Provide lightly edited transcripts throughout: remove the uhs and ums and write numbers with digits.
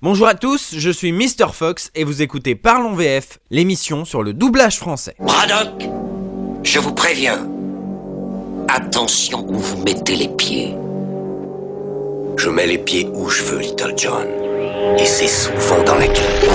Bonjour à tous, je suis Mr Fox et vous écoutez Parlons VF, l'émission sur le doublage français. Braddock, je vous préviens. Attention où vous mettez les pieds. Je mets les pieds où je veux, Little John. Et c'est souvent dans la gueule.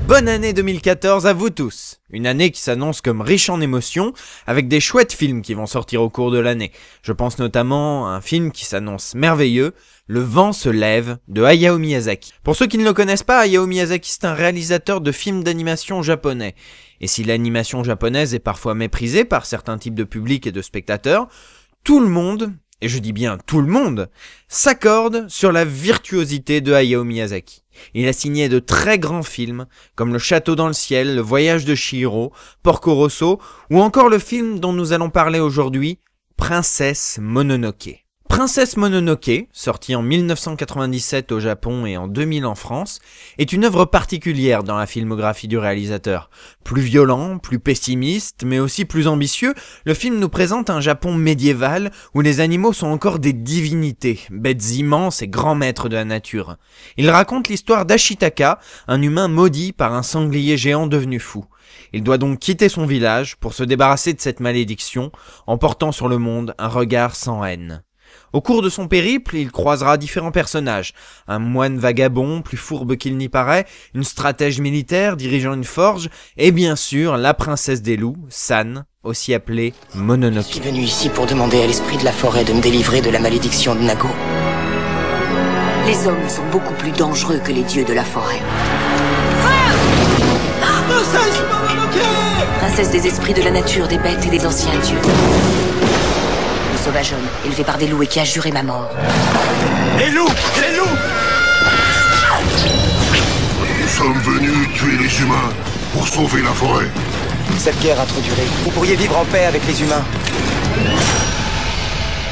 Bonne année 2014 à vous tous. Une année qui s'annonce comme riche en émotions, avec des chouettes films qui vont sortir au cours de l'année. Je pense notamment à un film qui s'annonce merveilleux, Le vent se lève, de Hayao Miyazaki. Pour ceux qui ne le connaissent pas, Hayao Miyazaki c'est un réalisateur de films d'animation japonais. Et si l'animation japonaise est parfois méprisée par certains types de publics et de spectateurs, tout le monde, et je dis bien tout le monde, s'accorde sur la virtuosité de Hayao Miyazaki. Il a signé de très grands films, comme Le Château dans le ciel, Le voyage de Chihiro, Porco Rosso, ou encore le film dont nous allons parler aujourd'hui, Princesse Mononoke. Princesse Mononoke, sortie en 1997 au Japon et en 2000 en France, est une œuvre particulière dans la filmographie du réalisateur. Plus violent, plus pessimiste, mais aussi plus ambitieux, le film nous présente un Japon médiéval où les animaux sont encore des divinités, bêtes immenses et grands maîtres de la nature. Il raconte l'histoire d'Ashitaka, un humain maudit par un sanglier géant devenu fou. Il doit donc quitter son village pour se débarrasser de cette malédiction, en portant sur le monde un regard sans haine. Au cours de son périple, il croisera différents personnages. Un moine vagabond, plus fourbe qu'il n'y paraît, une stratège militaire dirigeant une forge, et bien sûr, la princesse des loups, San, aussi appelée Mononoke. Je suis venu ici pour demander à l'esprit de la forêt de me délivrer de la malédiction de Nago. Les hommes sont beaucoup plus dangereux que les dieux de la forêt. Princesse Mononoke! Princesse des esprits de la nature, des bêtes et des anciens dieux. Le sauvage homme, élevé par des loups et qui a juré ma mort. Les loups! Les loups! Nous sommes venus tuer les humains pour sauver la forêt. Cette guerre a trop duré. Vous pourriez vivre en paix avec les humains.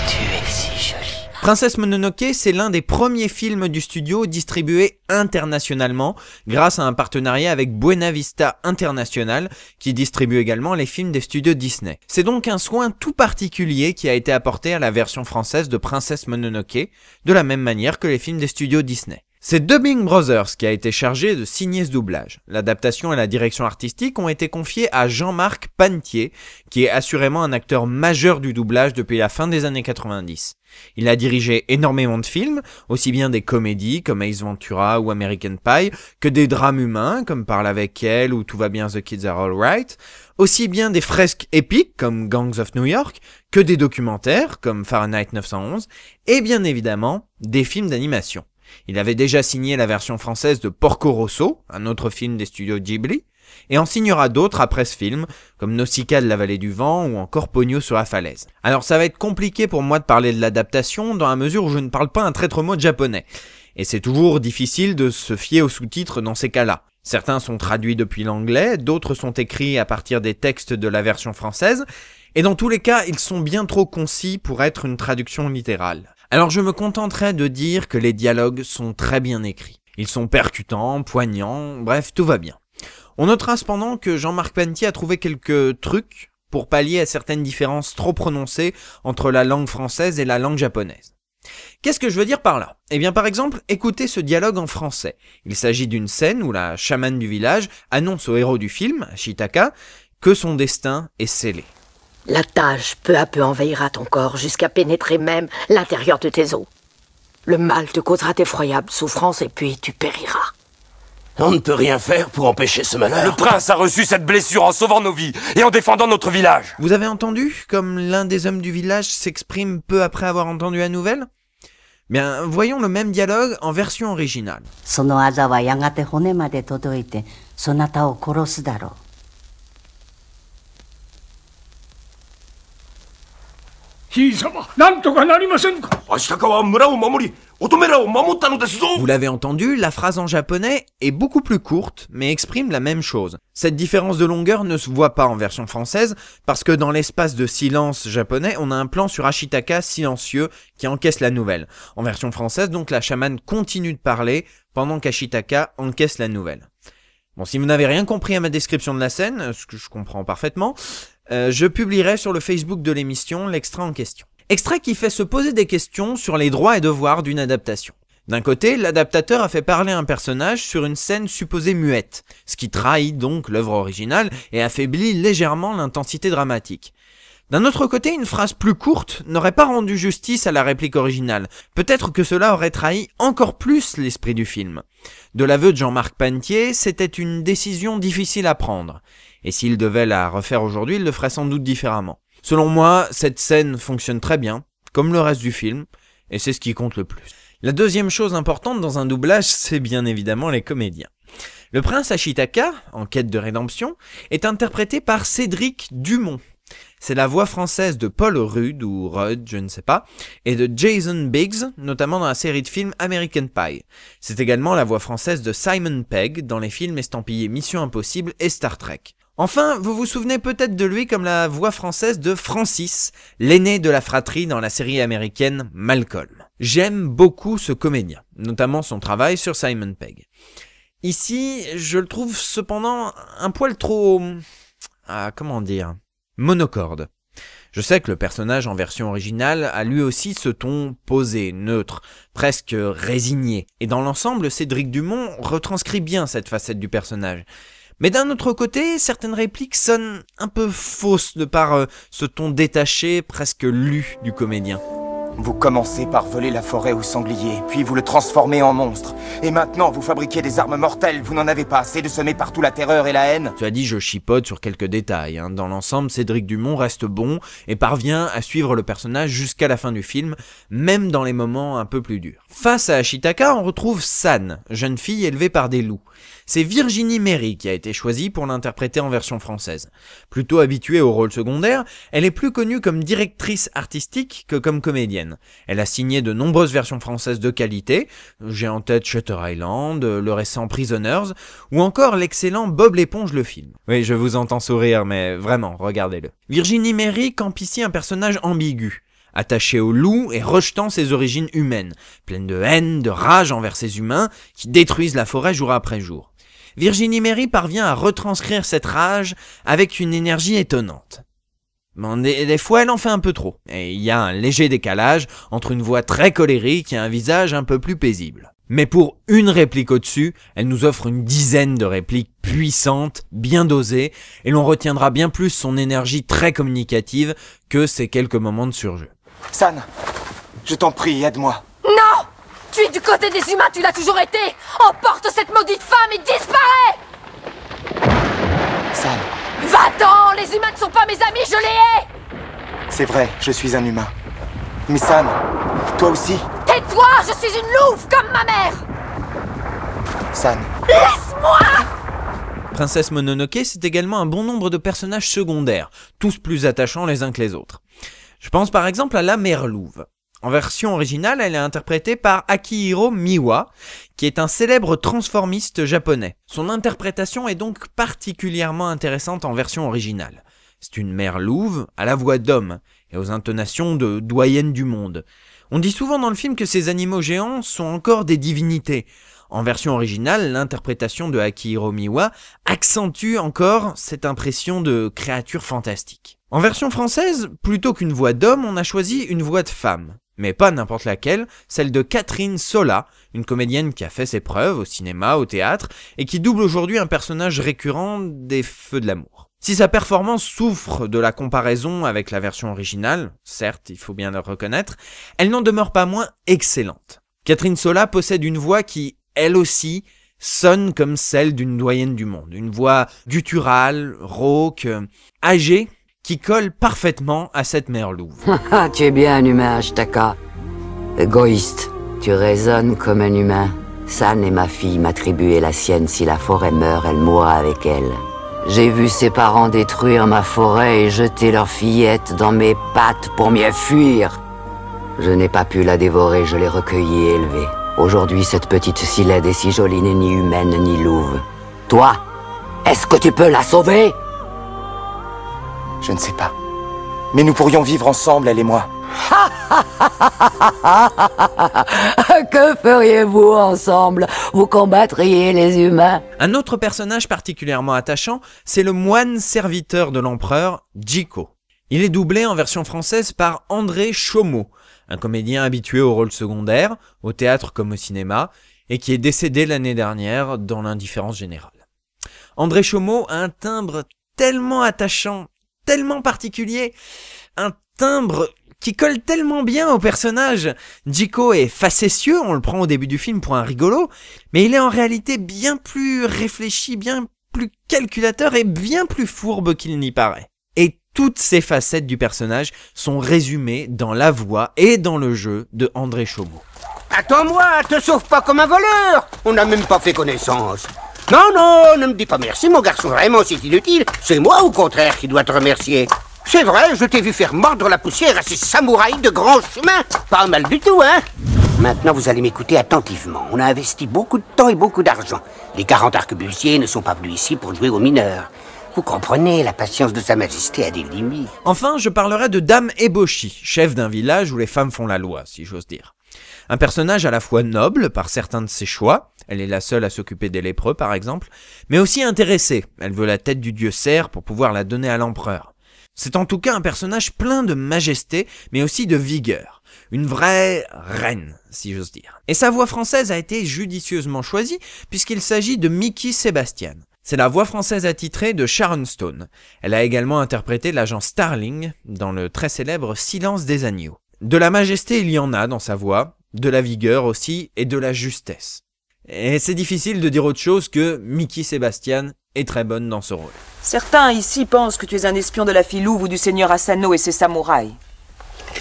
Tu es si jolie. Princesse Mononoke, c'est l'un des premiers films du studio distribués internationalement grâce à un partenariat avec Buena Vista International qui distribue également les films des studios Disney. C'est donc un soin tout particulier qui a été apporté à la version française de Princesse Mononoke, de la même manière que les films des studios Disney. C'est Dubbing Brothers qui a été chargé de signer ce doublage. L'adaptation et la direction artistique ont été confiées à Jean-Marc Panetier, qui est assurément un acteur majeur du doublage depuis la fin des années 90. Il a dirigé énormément de films, aussi bien des comédies comme Ace Ventura ou American Pie, que des drames humains comme Parle avec elle ou Tout va bien, The Kids Are Alright, aussi bien des fresques épiques comme Gangs of New York, que des documentaires comme Fahrenheit 911, et bien évidemment des films d'animation. Il avait déjà signé la version française de Porco Rosso, un autre film des studios Ghibli, et en signera d'autres après ce film, comme Nausicaa de la vallée du vent ou encore Pogno sur la falaise. Alors ça va être compliqué pour moi de parler de l'adaptation dans la mesure où je ne parle pas un traître mot de japonais. Et c'est toujours difficile de se fier aux sous-titres dans ces cas-là. Certains sont traduits depuis l'anglais, d'autres sont écrits à partir des textes de la version française, et dans tous les cas, ils sont bien trop concis pour être une traduction littérale. Alors je me contenterai de dire que les dialogues sont très bien écrits. Ils sont percutants, poignants, bref, tout va bien. On notera cependant que Jean-Marc Panetier a trouvé quelques trucs pour pallier à certaines différences trop prononcées entre la langue française et la langue japonaise. Qu'est-ce que je veux dire par là? Eh bien par exemple, écoutez ce dialogue en français. Il s'agit d'une scène où la chamane du village annonce au héros du film, Ashitaka, que son destin est scellé. La tâche peu à peu envahira ton corps jusqu'à pénétrer même l'intérieur de tes os. Le mal te causera d'effroyables souffrances et puis tu périras. On ne peut rien faire pour empêcher ce malheur. Le prince a reçu cette blessure en sauvant nos vies et en défendant notre village. Vous avez entendu comme l'un des hommes du village s'exprime peu après avoir entendu la nouvelle? Bien, voyons le même dialogue en version originale. Vous l'avez entendu, la phrase en japonais est beaucoup plus courte, mais exprime la même chose. Cette différence de longueur ne se voit pas en version française, parce que dans l'espace de silence japonais, on a un plan sur Ashitaka silencieux qui encaisse la nouvelle. En version française, donc, la chamane continue de parler pendant qu'Ashitaka encaisse la nouvelle. Bon, si vous n'avez rien compris à ma description de la scène, ce que je comprends parfaitement, je publierai sur le Facebook de l'émission l'extrait en question. Extrait qui fait se poser des questions sur les droits et devoirs d'une adaptation. D'un côté, l'adaptateur a fait parler un personnage sur une scène supposée muette, ce qui trahit donc l'œuvre originale et affaiblit légèrement l'intensité dramatique. D'un autre côté, une phrase plus courte n'aurait pas rendu justice à la réplique originale. Peut-être que cela aurait trahi encore plus l'esprit du film. De l'aveu de Jean-Marc Panetier, c'était une décision difficile à prendre. Et s'il devait la refaire aujourd'hui, il le ferait sans doute différemment. Selon moi, cette scène fonctionne très bien, comme le reste du film, et c'est ce qui compte le plus. La deuxième chose importante dans un doublage, c'est bien évidemment les comédiens. Le prince Ashitaka, en quête de rédemption, est interprété par Cédric Dumont. C'est la voix française de Paul Rudd, ou Rudd, je ne sais pas, et de Jason Biggs, notamment dans la série de films American Pie. C'est également la voix française de Simon Pegg dans les films estampillés Mission Impossible et Star Trek. Enfin, vous vous souvenez peut-être de lui comme la voix française de Francis, l'aîné de la fratrie dans la série américaine Malcolm. J'aime beaucoup ce comédien, notamment son travail sur Simon Pegg. Ici, je le trouve cependant un poil trop... comment dire... monocorde. Je sais que le personnage en version originale a lui aussi ce ton posé, neutre, presque résigné. Et dans l'ensemble, Cédric Dumont retranscrit bien cette facette du personnage. Mais d'un autre côté, certaines répliques sonnent un peu fausses de par ce ton détaché, presque lu du comédien. Vous commencez par voler la forêt au sanglier, puis vous le transformez en monstre. Et maintenant, vous fabriquez des armes mortelles, vous n'en avez pas assez de semer partout la terreur et la haine. Tu as dit, je chipote sur quelques détails. Dans l'ensemble, Cédric Dumont reste bon et parvient à suivre le personnage jusqu'à la fin du film, même dans les moments un peu plus durs. Face à Ashitaka, on retrouve San, jeune fille élevée par des loups. C'est Virginie Méry qui a été choisie pour l'interpréter en version française. Plutôt habituée au rôle secondaire, elle est plus connue comme directrice artistique que comme comédienne. Elle a signé de nombreuses versions françaises de qualité, j'ai en tête Shutter Island, le récent Prisoners, ou encore l'excellent Bob l'éponge le film. Oui, je vous entends sourire, mais vraiment, regardez-le. Virginie Méry campe ici un personnage ambigu. Attachée au loup et rejetant ses origines humaines, pleine de haine, de rage envers ces humains qui détruisent la forêt jour après jour. Virginie Méry parvient à retranscrire cette rage avec une énergie étonnante. Bon, des fois, elle en fait un peu trop, et il y a un léger décalage entre une voix très colérique et un visage un peu plus paisible. Mais pour une réplique au-dessus, elle nous offre une dizaine de répliques puissantes, bien dosées, et l'on retiendra bien plus son énergie très communicative que ses quelques moments de surjeu. San, je t'en prie, aide-moi. Non! Tu es du côté des humains, tu l'as toujours été! Emporte cette maudite femme et disparais! San. Va-t'en! Les humains ne sont pas mes amis, je les hais! C'est vrai, je suis un humain. Mais San, toi aussi? Tais-toi! Je suis une louve comme ma mère! San. Laisse-moi! Princesse Mononoke, c'est également un bon nombre de personnages secondaires, tous plus attachants les uns que les autres. Je pense par exemple à la mère louve. En version originale, elle est interprétée par Akihiro Miwa, qui est un célèbre transformiste japonais. Son interprétation est donc particulièrement intéressante en version originale. C'est une mère louve à la voix d'homme et aux intonations de doyenne du monde. On dit souvent dans le film que ces animaux géants sont encore des divinités. En version originale, l'interprétation de Akihiro Miwa accentue encore cette impression de créature fantastique. En version française, plutôt qu'une voix d'homme, on a choisi une voix de femme. Mais pas n'importe laquelle, celle de Catherine Sola, une comédienne qui a fait ses preuves au cinéma, au théâtre, et qui double aujourd'hui un personnage récurrent des Feux de l'amour. Si sa performance souffre de la comparaison avec la version originale, certes, il faut bien le reconnaître, elle n'en demeure pas moins excellente. Catherine Sola possède une voix qui, elle aussi, sonne comme celle d'une doyenne du monde. Une voix gutturale, rauque, âgée, qui colle parfaitement à cette mère louve. Tu es bien un humain, Ashitaka. Égoïste, tu raisonnes comme un humain. San est ma fille, m'attribuer la sienne. Si la forêt meurt, elle mourra avec elle. J'ai vu ses parents détruire ma forêt et jeter leur fillette dans mes pattes pour m'y fuir. Je n'ai pas pu la dévorer, je l'ai recueillie et élevée. Aujourd'hui, cette petite Silède est si jolie, n'est ni humaine ni louve. Toi, est-ce que tu peux la sauver? Je ne sais pas. Mais nous pourrions vivre ensemble, elle et moi. Que feriez-vous ensemble? Vous combattriez les humains? Un autre personnage particulièrement attachant, c'est le moine serviteur de l'empereur, Jiko. Il est doublé en version française par André Chaumot, un comédien habitué aux rôles secondaires, au théâtre comme au cinéma, et qui est décédé l'année dernière dans l'indifférence générale. André Chaumot a un timbre tellement attachant, tellement particulier, un timbre qui colle tellement bien au personnage. Jiko est facétieux, on le prend au début du film pour un rigolo, mais il est en réalité bien plus réfléchi, bien plus calculateur et bien plus fourbe qu'il n'y paraît. Et toutes ces facettes du personnage sont résumées dans la voix et dans le jeu de André Chaumot. Attends-moi, te sauve pas comme un voleur. On n'a même pas fait connaissance. Non, non, ne me dis pas merci, mon garçon, vraiment, c'est inutile. C'est moi, au contraire, qui dois te remercier. C'est vrai, je t'ai vu faire mordre la poussière à ces samouraïs de grand chemin. Pas mal du tout, hein? Maintenant, vous allez m'écouter attentivement. On a investi beaucoup de temps et beaucoup d'argent. Les 40 arquebusiers ne sont pas venus ici pour jouer aux mineurs. Vous comprenez, la patience de Sa Majesté a des limites. Enfin, je parlerai de Dame Eboshi, chef d'un village où les femmes font la loi, si j'ose dire. Un personnage à la fois noble par certains de ses choix, elle est la seule à s'occuper des lépreux par exemple, mais aussi intéressée, elle veut la tête du dieu cerf pour pouvoir la donner à l'empereur. C'est en tout cas un personnage plein de majesté, mais aussi de vigueur. Une vraie reine, si j'ose dire. Et sa voix française a été judicieusement choisie, puisqu'il s'agit de Mickey Sebastian. C'est la voix française attitrée de Sharon Stone. Elle a également interprété l'agent Starling dans le très célèbre Silence des agneaux. De la majesté, il y en a dans sa voix, de la vigueur aussi, et de la justesse. Et c'est difficile de dire autre chose que Mickey Sebastian est très bonne dans ce rôle. Certains ici pensent que tu es un espion de la fille louve ou du seigneur Asano et ses samouraïs.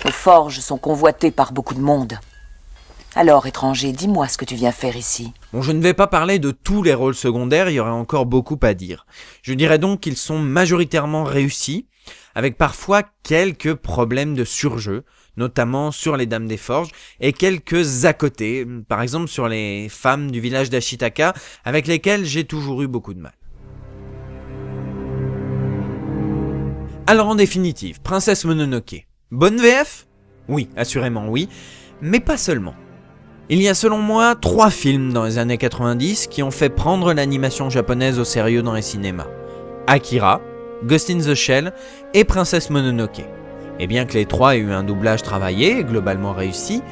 Les forges sont convoitées par beaucoup de monde. Alors, étranger, dis-moi ce que tu viens faire ici. Bon, je ne vais pas parler de tous les rôles secondaires, il y aurait encore beaucoup à dire. Je dirais donc qu'ils sont majoritairement réussis, avec parfois quelques problèmes de surjeu, notamment sur les Dames des Forges, et quelques à côté, par exemple sur les femmes du village d'Ashitaka, avec lesquelles j'ai toujours eu beaucoup de mal. Alors en définitive, Princesse Mononoke. Bonne VF? Oui, assurément oui, mais pas seulement. Il y a selon moi 3 films dans les années 90 qui ont fait prendre l'animation japonaise au sérieux dans les cinémas. Akira, Ghost in the Shell et Princesse Mononoke. Et bien que les 3 aient eu un doublage travaillé et globalement réussi,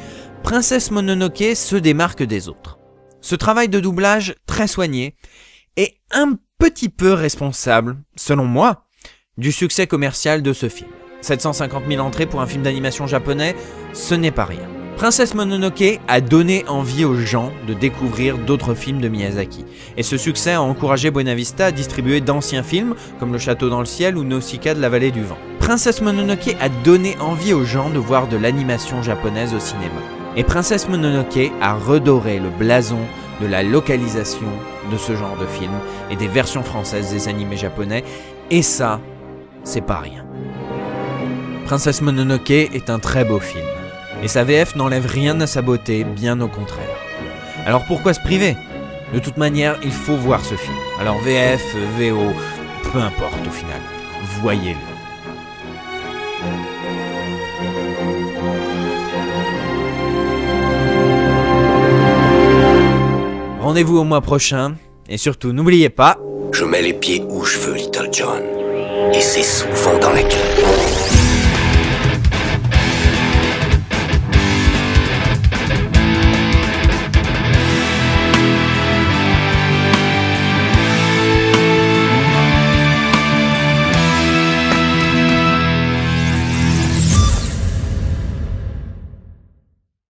Princesse Mononoke se démarque des autres. Ce travail de doublage très soigné est un petit peu responsable, selon moi, du succès commercial de ce film. 750 000 entrées pour un film d'animation japonais, ce n'est pas rien. Princesse Mononoke a donné envie aux gens de découvrir d'autres films de Miyazaki. Et ce succès a encouragé Buena Vista à distribuer d'anciens films, comme Le Château dans le ciel ou Nausicaa de la vallée du vent. Princesse Mononoke a donné envie aux gens de voir de l'animation japonaise au cinéma. Et Princesse Mononoke a redoré le blason de la localisation de ce genre de film et des versions françaises des animés japonais. Et ça, c'est pas rien. Princesse Mononoke est un très beau film. Et sa VF n'enlève rien à sa beauté, bien au contraire. Alors pourquoi se priver? De toute manière, il faut voir ce film. Alors VF, VO, peu importe au final. Voyez-le. Rendez-vous au mois prochain. Et surtout, n'oubliez pas... Je mets les pieds où je veux, Little John. Et c'est souvent dans la gueule.